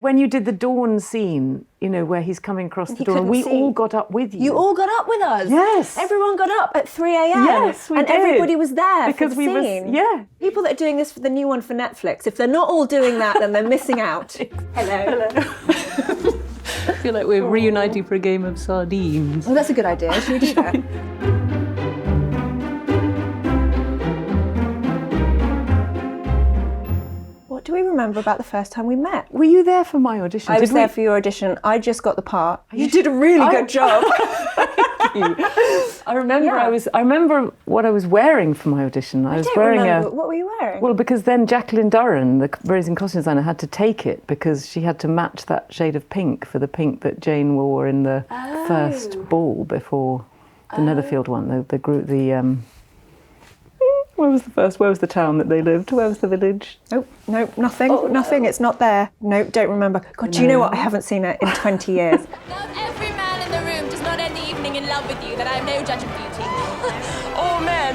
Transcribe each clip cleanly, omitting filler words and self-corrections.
When you did the dawn scene, where he's coming across the dawn, and we all got up with you. You all got up with us? Yes. Everyone got up at 3 a.m. Yes, we did. And everybody was there because for the scene. Yeah. People that are doing this for the new one for Netflix, if they're not all doing that, then they're missing out. Hello. I feel like we're reuniting for a game of sardines. Well, that's a good idea. Should we do that? What do we remember about the first time we met? Were you there for my audition? I was there for your audition. I just got the part. You did a really good job. I remember what I was wearing for my audition. I was wearing what were you wearing? Well, because then Jacqueline Durran, the raising costume designer, had to take it because she had to match that shade of pink for the pink that Jane wore in the first ball before the Netherfield one. The group, where was the town that they lived? Where was the village? Nope, nothing. Oh, nothing. It's not there. Nope, don't remember. God, do you know what? I haven't seen it in 20 years. Now every man in the room does not end the evening in love with you, then I am no judge of beauty. Or men.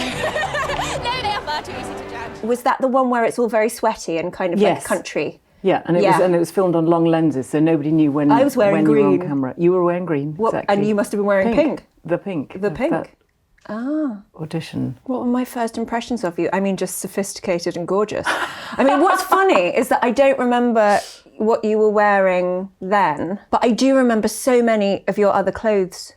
No, they are far too easy to judge. Was that the one where it's all very sweaty and kind of like country? Yeah, and it was filmed on long lenses, so nobody knew when I was wearing green. You were on green. camera. You were wearing green, exactly. And you must have been wearing pink. The pink. The pink. Audition. What were my first impressions of you? I mean, just sophisticated and gorgeous. I mean, what's funny is that I don't remember what you were wearing then, but I do remember so many of your other clothes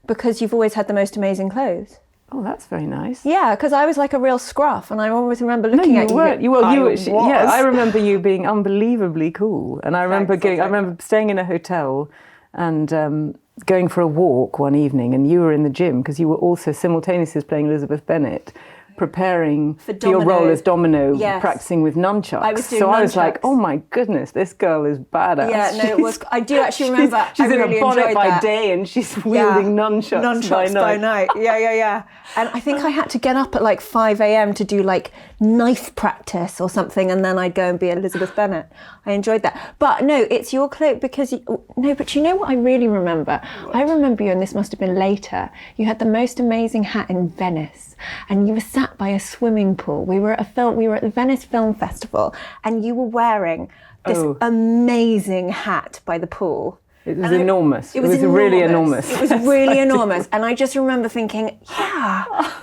because you've always had the most amazing clothes. Oh, that's very nice. Yeah, because I was like a real scruff, and I always remember looking at you. I remember you being unbelievably cool, and I remember staying in a hotel and going for a walk one evening, and you were in the gym because you were also simultaneously playing Elizabeth Bennet, preparing for your role as Domino, practicing with nunchucks. I was like, oh my goodness, this girl is badass. Yeah, no, it was. I do actually remember. She's in really a bonnet by day and she's wielding nunchucks by night. Yeah. And I think I had to get up at like 5 a.m. to do like knife practice or something, and then I'd go and be Elizabeth Bennet. I enjoyed that. But no, it's your cloak because but you know what I really remember? I remember you, and this must have been later. You had the most amazing hat in Venice, and you were sat by a swimming pool. We were at the Venice Film Festival, and you were wearing this amazing hat by the pool. It was enormous. It was really enormous. It was really enormous. And I just remember thinking,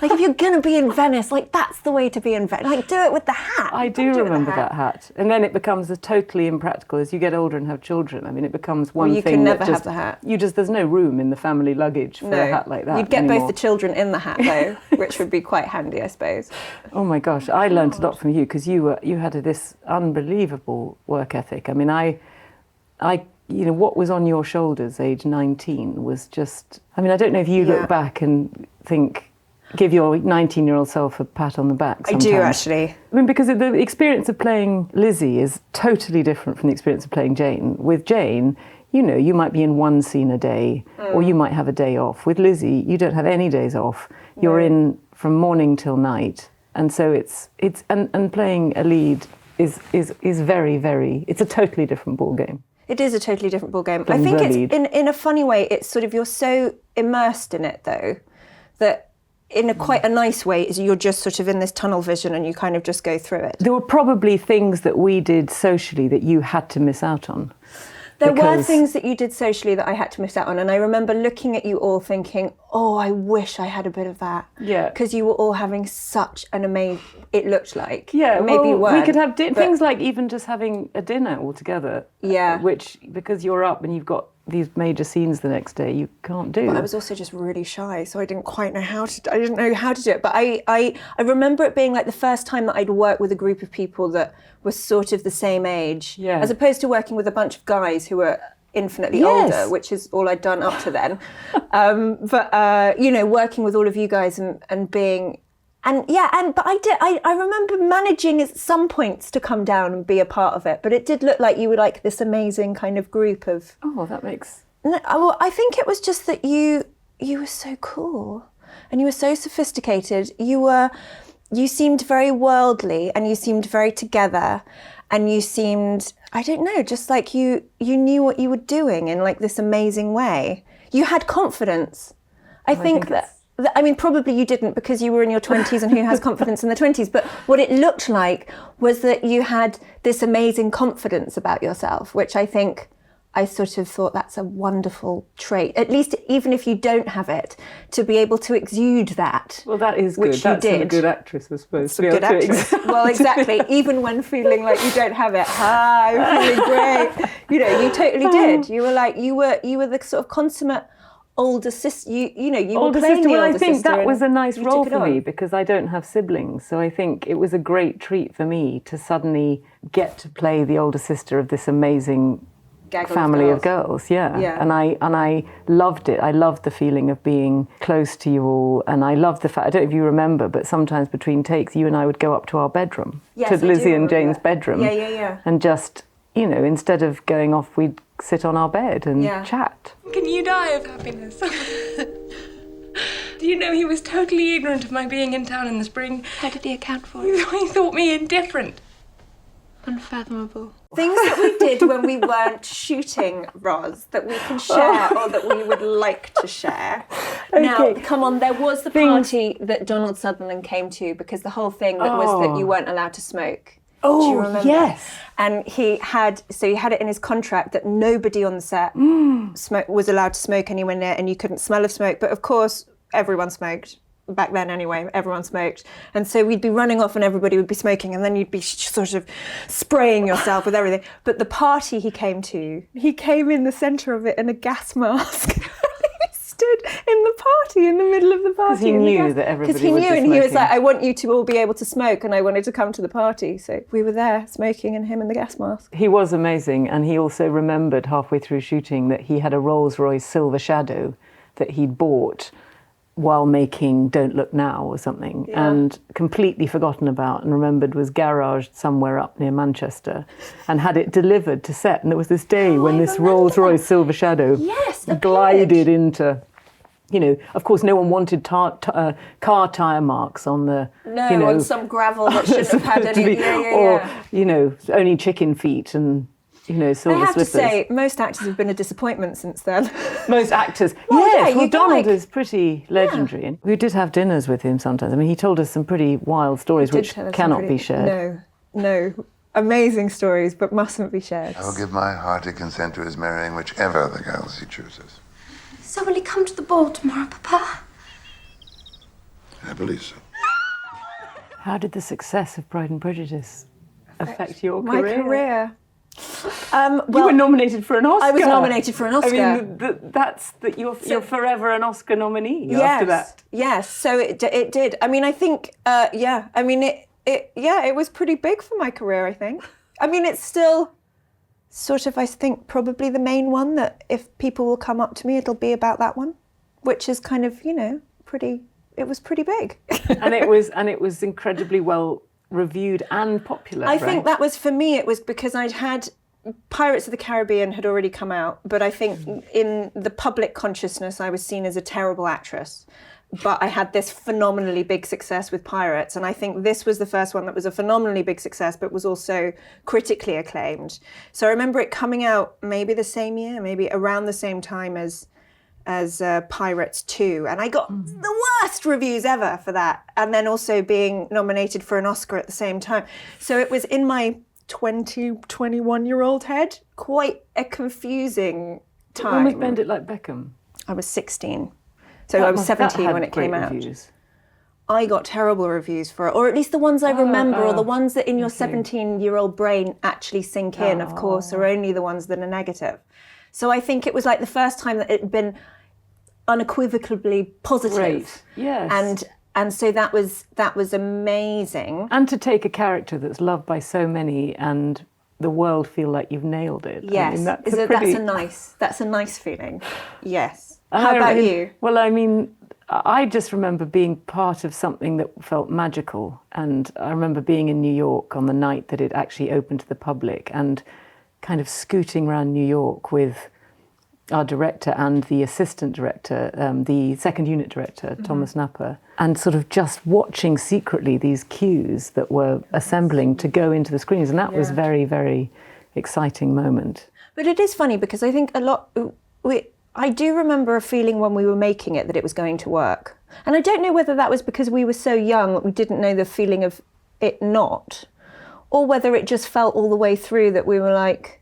like if you're going to be in Venice, like that's the way to be in Venice. Like do it with the hat. I do remember that hat. And then it becomes totally impractical as you get older and have children. I mean, it becomes one thing you can never have the hat. There's no room in the family luggage for a hat like that. You'd get anymore. both the children in the hat though, which would be quite handy, I suppose. Oh my gosh, I learned a lot from you because you had this unbelievable work ethic. I mean, I what was on your shoulders age 19 was just, I mean, I don't know if you look back and give your 19-year-old self a pat on the back sometimes. I do, actually. I mean, because the experience of playing Lizzie is totally different from the experience of playing Jane. With Jane, you might be in one scene a day, or you might have a day off. With Lizzie, you don't have any days off. You're in from morning till night. And so it's playing a lead is very, very, it's a totally different ball game. It is a totally different ballgame. I think it's, in a funny way, it's sort of, you're so immersed in it, though, that in quite a nice way, you're just sort of in this tunnel vision and you kind of just go through it. There were probably things that we did socially that you had to miss out on. There were things that you did socially that I had to miss out on, and I remember looking at you all thinking, oh, I wish I had a bit of that. Yeah. Because you were all having such an amazing, it looked like. Yeah, maybe we could have things like even just having a dinner all together. Yeah. Which, because you're up and you've got these major scenes the next day, you can't do. But I was also just really shy, so I didn't quite know how to do it. But I remember it being like the first time that I'd worked with a group of people that was sort of the same age, as opposed to working with a bunch of guys who were infinitely older, which is all I'd done up to then. But working with all of you guys and being. But I remember managing at some points to come down and be a part of it, but it did look like you were like this amazing kind of group of... Oh, that makes... Well, I think it was just that you were so cool and you were so sophisticated. You seemed very worldly and you seemed very together and you seemed, I don't know, just like you knew what you were doing in like this amazing way. You had confidence. I think I mean, probably you didn't because you were in your 20s and who has confidence in the 20s, but what it looked like was that you had this amazing confidence about yourself, which I think I sort of thought that's a wonderful trait, at least even if you don't have it, to be able to exude that. Well, that is good. Which That's you did. a good actress, I suppose. It's a good actress. Well, exactly. Even when feeling like you don't have it, I'm feeling great. You know, you totally did. You were like, you were the sort of consummate older sister. You know, you older were playing sister. the Well, older I think sister that was a nice you role took it for me on. because I don't have siblings. So I think it was a great treat for me to suddenly get to play the older sister of this amazing Gaggle family of girls. Yeah. And I loved it. I loved the feeling of being close to you all, and I loved the fact, I don't know if you remember, but sometimes between takes you and I would go up to our bedroom, Yes, to I do Lizzie and remember Jane's that. bedroom, Yeah. and just, you know, instead of going off, we'd sit on our bed and Yeah. chat. Can you die of happiness? Do you know he was totally ignorant of my being in town in the spring? How did he account for it? He thought me indifferent. Unfathomable. Things that we did when we weren't shooting, Roz, that we can share or that we would like to share. Now, come on, there was the party that Donald Sutherland came to because the whole thing that was that you weren't allowed to smoke. Oh, Do you remember? yes. And he had it in his contract that nobody on the set was allowed to smoke anywhere near, and you couldn't smell of smoke. But of course, everyone smoked. Back then anyway, everyone smoked. And so we'd be running off and everybody would be smoking and then you'd be sort of spraying yourself with everything. But the party he came to, he came in the centre of it in a gas mask. He stood in the party, in the middle of the party. Because he knew that everybody Because he would knew, be and he was smoking. like, I want you to all be able to smoke, and I wanted to come to the party. So we were there smoking and him in the gas mask. He was amazing, and he also remembered halfway through shooting that he had a Rolls-Royce Silver Shadow that he'd bought while making Don't Look Now or something, and completely forgotten about and remembered was garaged somewhere up near Manchester, and had it delivered to set. And there was this day when this Rolls-Royce Silver Shadow glided into, you know, of course no one wanted car tyre marks on the, No, you know, on some gravel that shouldn't have had any. or, you know, only chicken feet and, you know, I silver have slippers. to say, most actors have been a disappointment since then. Most actors. Well, yes, yeah, well, you Donald like- is pretty legendary. And we did have dinners with him sometimes. I mean, he told us some pretty wild stories which cannot be shared. No. Amazing stories, but mustn't be shared. I will give my hearty consent to his marrying whichever of the girls he chooses. So will he come to the ball tomorrow, Papa? I believe so. How did the success of Pride and Prejudice affect your My career. You were nominated for an Oscar. I was nominated for an Oscar. I mean, you're forever an Oscar nominee after that. Yes, so it did. I mean, I think, I mean, it was pretty big for my career, I think. I mean, it's still sort of, I think, probably the main one that if people will come up to me, it'll be about that one, which is kind of, you know, it was pretty big. and it was incredibly well reviewed and popular. I think that was, for me, it was because I'd had Pirates of the Caribbean had already come out, but I think in the public consciousness I was seen as a terrible actress. But I had this phenomenally big success with Pirates, and I think this was the first one that was a phenomenally big success, but was also critically acclaimed. So I remember it coming out maybe the same year, maybe around the same time as Pirates 2, and I got the worst reviews ever for that, and then also being nominated for an Oscar at the same time. So it was in my 21-year-old head, quite a confusing time. Almost Bend It Like Beckham. I was 16. So I was 17 when it came out. Reviews. I got terrible reviews for it, or at least the ones I remember, or the ones that in your 17-year-old brain actually sink in, of course, are only the ones that are negative. So I think it was like the first time that it had been unequivocally positive. Great, yes. And so that was amazing. And to take a character that's loved by so many and the world feel like you've nailed it. Yes, I mean, that's a nice feeling. Yes. How about you? Well, I mean, I just remember being part of something that felt magical. And I remember being in New York on the night that it actually opened to the public and kind of scooting around New York with our director and the assistant director, the second unit director, Thomas Napper, and sort of just watching secretly these queues that were assembling to go into the screens. And that was very, very exciting moment. But it is funny because I think a lot, I do remember a feeling when we were making it that it was going to work. And I don't know whether that was because we were so young that we didn't know the feeling of it not, or whether it just felt all the way through that we were like,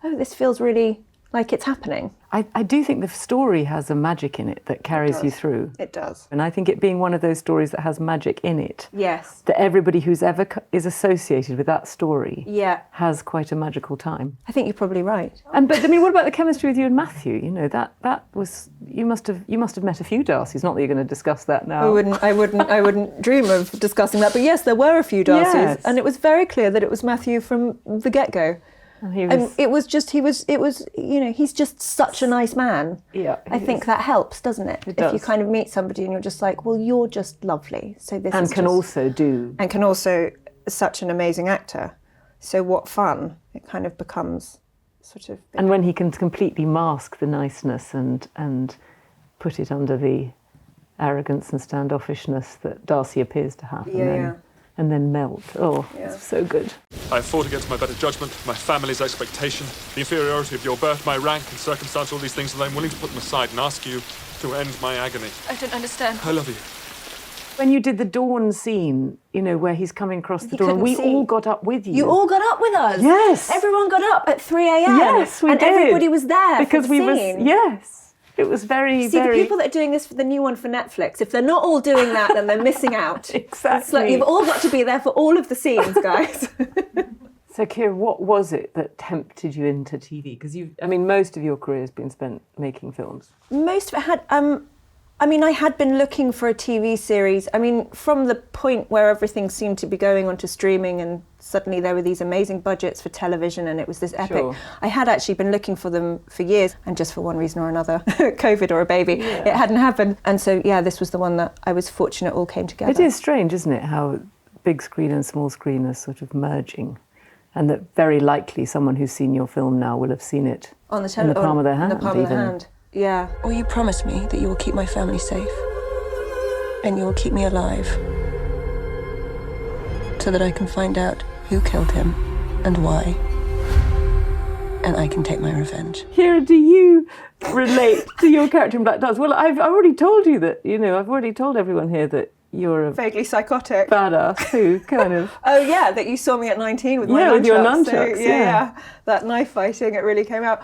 oh, this feels really like it's happening. I do think the story has a magic in it that carries you through. It does. And I think it being one of those stories that has magic in it, Yes. that everybody who's ever is associated with that story Yeah. has quite a magical time. I think you're probably right. But I mean, what about the chemistry with you and Matthew? You know, that was you must have met a few Darcys. Not that you're going to discuss that now. I wouldn't dream of discussing that. But yes, there were a few Darcys, Yes. and it was very clear that it was Matthew from the get-go. And it was just, you know, he's just such a nice man. Yeah. I think that helps, doesn't it? It does. If you kind of meet somebody and you're just like, well, you're just lovely. So this and is can just... also such an amazing actor. So what fun. It kind of becomes sort of... And when he can completely mask the niceness and put it under the arrogance and standoffishness that Darcy appears to have. And then melt. Oh, it's so good. I have fought against my better judgment, my family's expectation, the inferiority of your birth, my rank and circumstance, all these things, and I'm willing to put them aside and ask you to end my agony. I don't understand. I love you. When you did the dawn scene, you know, where he's coming across the dawn, we all got up with you. You all got up with us. Yes. Everyone got up at 3 a.m. Yes, we and did. everybody was there because for the we scene. Yes. It was very, See, very... the people that are doing this for the new one for Netflix, if they're not all doing that, then they're missing out. Exactly. It's like you've all got to be there for all of the scenes, guys. So, Keira, what was it that tempted you into TV? Because most of your career has been spent making films. Most of it had... I had been looking for a TV series. I mean, from the point where everything seemed to be going onto streaming and suddenly there were these amazing budgets for television and it was this epic. Sure. I had actually been looking for them for years and just for one reason or another, COVID or a baby, it hadn't happened. And so, this was the one that I was fortunate all came together. It is strange, isn't it, how big screen and small screen are sort of merging. And that very likely someone who's seen your film now will have seen it on the in the palm of their hand. In the palm of their hand. Yeah. Will you promise me that you will keep my family safe? And you will keep me alive? So that I can find out who killed him and why. And I can take my revenge. Keira, do you relate to your character in Black Dance? Well, I've already told you that, I've already told everyone here that you're a vaguely psychotic badass who kind of... Oh, yeah, that you saw me at 19 with my nunchucks. with your nunchucks, so, yeah. That knife fighting, it really came out.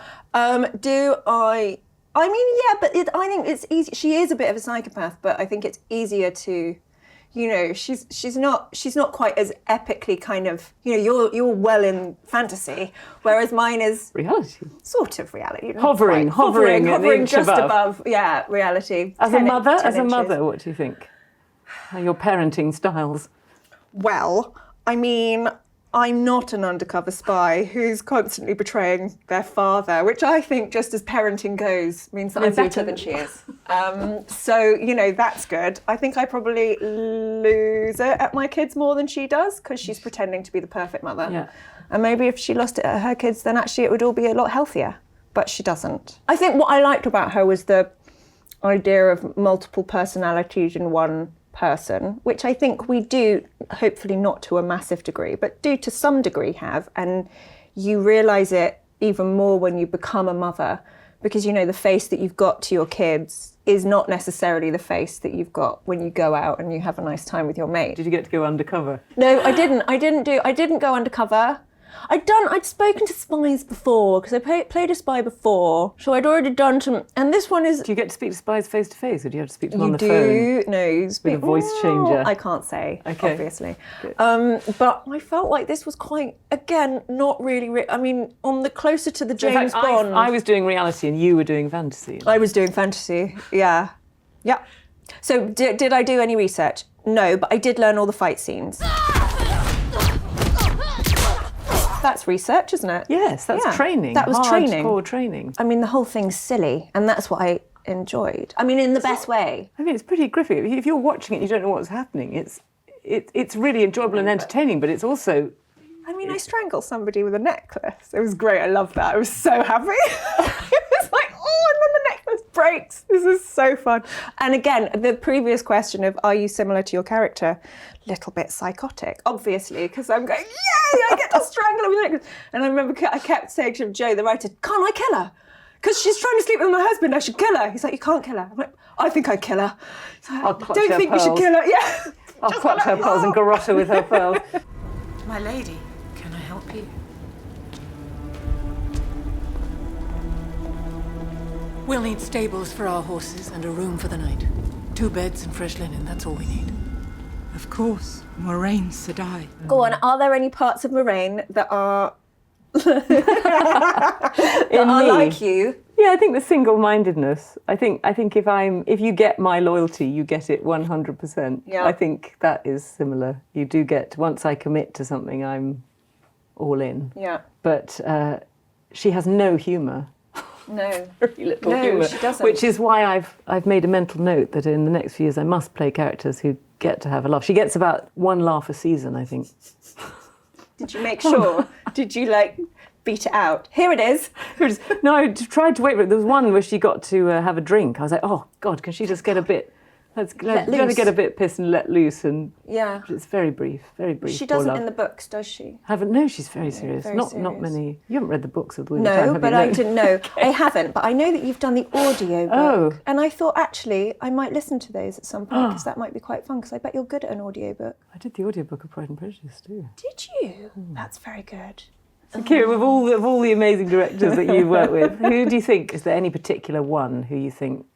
I think it's easy. She is a bit of a psychopath, but I think it's easier to, she's not quite as epically kind of, you're well in fantasy, whereas mine is reality, sort of reality, hovering just above, reality. As a mother, what do you think? Your parenting styles? Well, I'm not an undercover spy who's constantly betraying their father, which I think, just as parenting goes, means that I'm better than she is. So, that's good. I think I probably lose it at my kids more than she does because she's pretending to be the perfect mother. Yeah. And maybe if she lost it at her kids, then actually it would all be a lot healthier. But she doesn't. I think what I liked about her was the idea of multiple personalities in one person, which I think we do, hopefully not to a massive degree, but do to some degree have, and you realise it even more when you become a mother, because the face that you've got to your kids is not necessarily the face that you've got when you go out and you have a nice time with your mate. Did you get to go undercover? No, I didn't go undercover. I'd spoken to spies before, because I played a spy before, so I'd already done some, and this one is... Do you get to speak to spies face to face, or do you have to speak to them on the phone? No, you speak... With a voice changer? I can't say, obviously. Good. But I felt like this was quite, again, not really... on the closer to the James Bond... I was doing reality and you were doing fantasy. I was doing fantasy, yeah. Yeah. So did I do any research? No, but I did learn all the fight scenes. That's research, isn't it? Yes, that's training. That was training. Hardcore training. The whole thing's silly, and that's what I enjoyed. In the best way. It's pretty graphic. If you're watching it, you don't know what's happening. It's really enjoyable and entertaining, but it's also... I strangled somebody with a necklace. It was great. I loved that. I was so happy. It was like, and then the necklace breaks. This is so fun. And again, the previous question of, are you similar to your character? Little bit psychotic, obviously, because I'm going, yay, I get to strangle her with a necklace. And I remember I kept saying to Joe, the writer, can't I kill her? because she's trying to sleep with my husband, I should kill her. He's like, you can't kill her. I'm like, I think I'd kill her. Like, I'll clutch don't her think we should pearls. kill her. Yeah. I'll clutch her pearls and garrote her with her pearls. My lady, can I help you? We'll need stables for our horses and a room for the night. 2 beds and fresh linen, that's all we need. Of course, Moraine Sedai. Go on, are there any parts of Moraine that are that In are me? like you? Yeah, I think the single-mindedness. I think if you get my loyalty, you get it 100%. Yeah. I think that is similar. You do get, once I commit to something, I'm all in. Yeah. But she has no humour. No. Very little No, humour. she doesn't. Which is why I've made a mental note that in the next few years I must play characters who get to have a laugh. She gets about 1 laugh a season, I think. Did you make sure? Did you beat it out? Here it is. No, I tried to wait for it. There was one where she got to have a drink. I was like, oh God, can she just get a bit? Let her loose. get a bit pissed and let loose. And Yeah. it's very brief, very brief. She poor doesn't love. in the books, does she? No, she's very serious. very Not serious. many. You haven't read the books of the Wheel of Time, No, have but you? I didn't know. I haven't, but I know that you've done the audio book. Oh. And I thought, actually, I might listen to those at some point, because that might be quite fun, because I bet you're good at an audio book. I did the audiobook of Pride and Prejudice too. Did you? That's very good. So, Keira, of all the amazing directors that you've worked with, who do you think, is there any particular one who you think,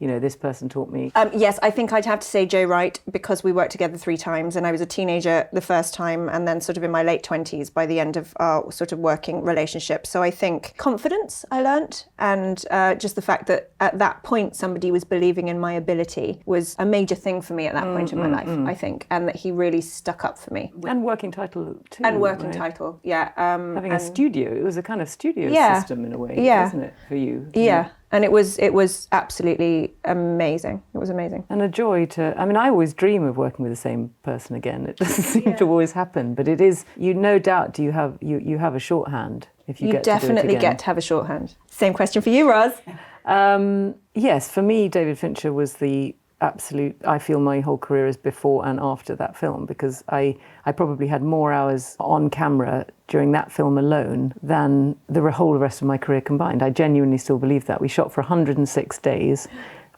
this person taught me? Yes, I think I'd have to say Joe Wright, because we worked together 3 times, and I was a teenager the first time, and then sort of in my late 20s by the end of our sort of working relationship. So I think confidence I learnt, and just the fact that at that point somebody was believing in my ability was a major thing for me at that point in my life, I think, and that he really stuck up for me. And working title too. And working right? title, yeah. Having a studio, it was a kind of studio Yeah. system in a way, Yeah. wasn't it, for you? Yeah, and it was absolutely amazing. It was amazing. And a joy to, I always dream of working with the same person again. It doesn't seem to always happen, but it is, no doubt you have a shorthand if you get to do it definitely again. get to have a shorthand. Same question for you, Roz. Yes, for me, David Fincher was the absolute, I feel my whole career is before and after that film, because I probably had more hours on camera during that film alone than the whole rest of my career combined. I genuinely still believe that. We shot for 106 days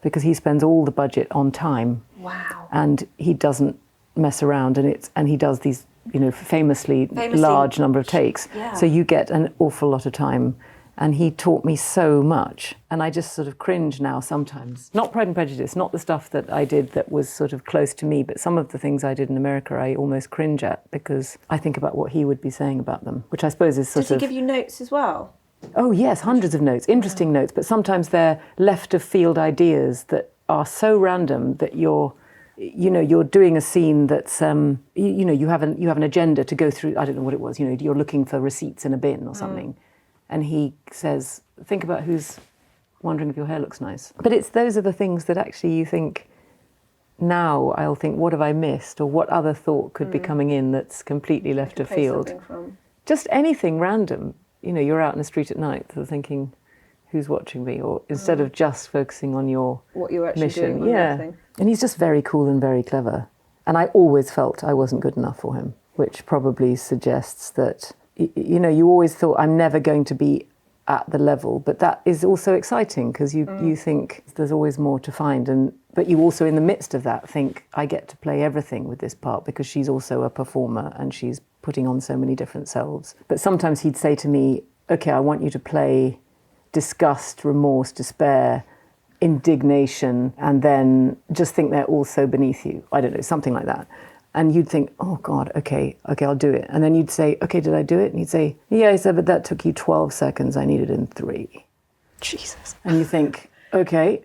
because he spends all the budget on time. Wow. And he doesn't mess around, and he does these, famously large number of takes. Yeah. So you get an awful lot of time. And he taught me so much. And I just sort of cringe now sometimes. Not Pride and Prejudice, not the stuff that I did that was sort of close to me, but some of the things I did in America I almost cringe at, because I think about what he would be saying about them, which I suppose is sort Does he of... give you notes as well? Oh yes, hundreds of notes, interesting notes, but sometimes they're left of field ideas that are so random that you're doing a scene that's, you have an agenda to go through, I don't know what it was, you're looking for receipts in a bin or something. And he says, think about who's wondering if your hair looks nice. But those are the things that actually you think, now I'll think, what have I missed? Or what other thought could be coming in that's completely left of field? Just anything random. You're out in the street at night sort of thinking, who's watching me? Or instead of just focusing on your What you're actually mission. doing. Yeah. And he's just very cool and very clever. And I always felt I wasn't good enough for him, which probably suggests that you always thought, I'm never going to be at the level, but that is also exciting because you think there's always more to find, but you also in the midst of that think, I get to play everything with this part because she's also a performer and she's putting on so many different selves. But sometimes he'd say to me, okay, I want you to play disgust, remorse, despair, indignation, and then just think they're also beneath you. I don't know, something like that. And you'd think, oh God, okay, I'll do it. And then you'd say, okay, did I do it? And he'd say, yeah, he said, but that took you 12 seconds. I need it in 3. Jesus. And you think, okay.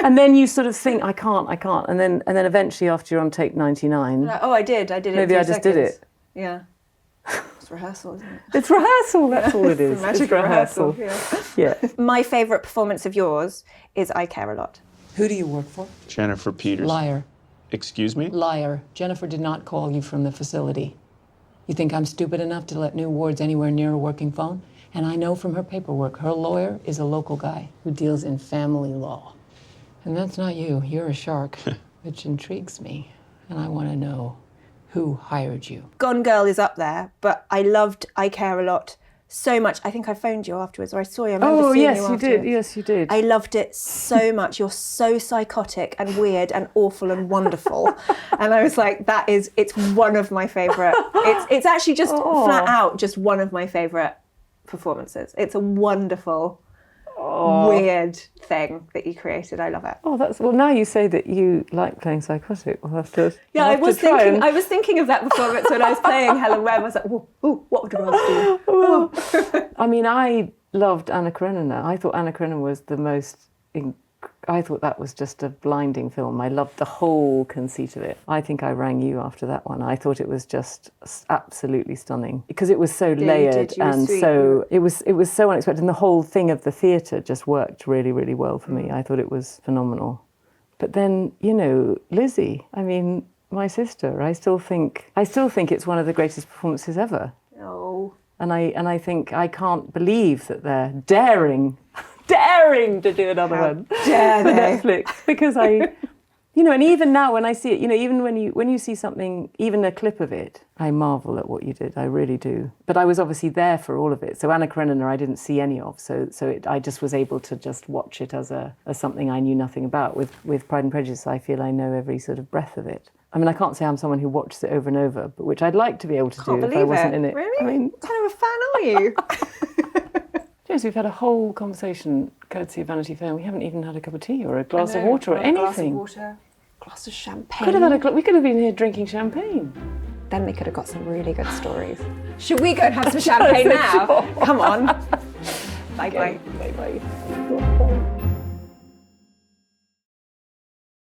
And then you sort of think, I can't. And then eventually after you're on take 99. Like, I did it. Maybe in I 3 just did seconds. it. Yeah. It's rehearsal, isn't it? It's rehearsal, that's all it is. Magic It's rehearsal. Yeah. Yeah. My favourite performance of yours is I Care a Lot. Who do you work for? Jennifer Peters. Liar. Excuse me? Liar. Jennifer did not call you from the facility. You think I'm stupid enough to let new wards anywhere near a working phone? And I know from her paperwork, her lawyer is a local guy who deals in family law. And that's not you. You're a shark, which intrigues me. And I want to know who hired you. Gone Girl is up there, but I loved I Care a Lot so much. I think I phoned you afterwards, or I saw you. I remember seeing yes, you you afterwards. did. Yes, you did. I loved it so much. You're so psychotic and weird and awful and wonderful. And I was like, it's one of my favourite. It's actually just flat out just one of my favourite performances. It's a wonderful, weird thing that you created. I love it. Well, now you say that you like playing psychotic. We'll have to. Yeah, we'll have to try I was thinking of that performance when I was playing Helen Webb. I was like, ooh, what would girls do? I mean, I loved Anna Karenina. I thought Anna Karenina was the most. I thought that was just a blinding film. I loved the whole conceit of it. I think I rang you after that one. I thought it was just absolutely stunning because it was so layered and so it was so unexpected. And the whole thing of the theatre just worked really, really well for me. I thought it was phenomenal. But then, Lizzie. I mean, my sister. I still think it's one of the greatest performances ever. Oh. And I think I can't believe that they're daring to do another one for Netflix, because and even now when I see it, even when you see something, even a clip of it, I marvel at what you did. I really do. But I was obviously there for all of it. So Anna Karenina I didn't see any of. I just was able to just watch it as something I knew nothing about. With Pride and Prejudice, I feel I know every sort of breath of it. I mean, I can't say I'm someone who watches it over and over, but which I'd like to be able to do if I wasn't in it. Really? I mean, what kind of a fan are you? James, we've had a whole conversation courtesy of Vanity Fair. We haven't even had a cup of tea or a glass of water or anything. A glass of water, glass of champagne. We could have been here drinking champagne. Then we could have got some really good stories. Should we go and have some champagne now? Come on. Bye-bye. Bye-bye.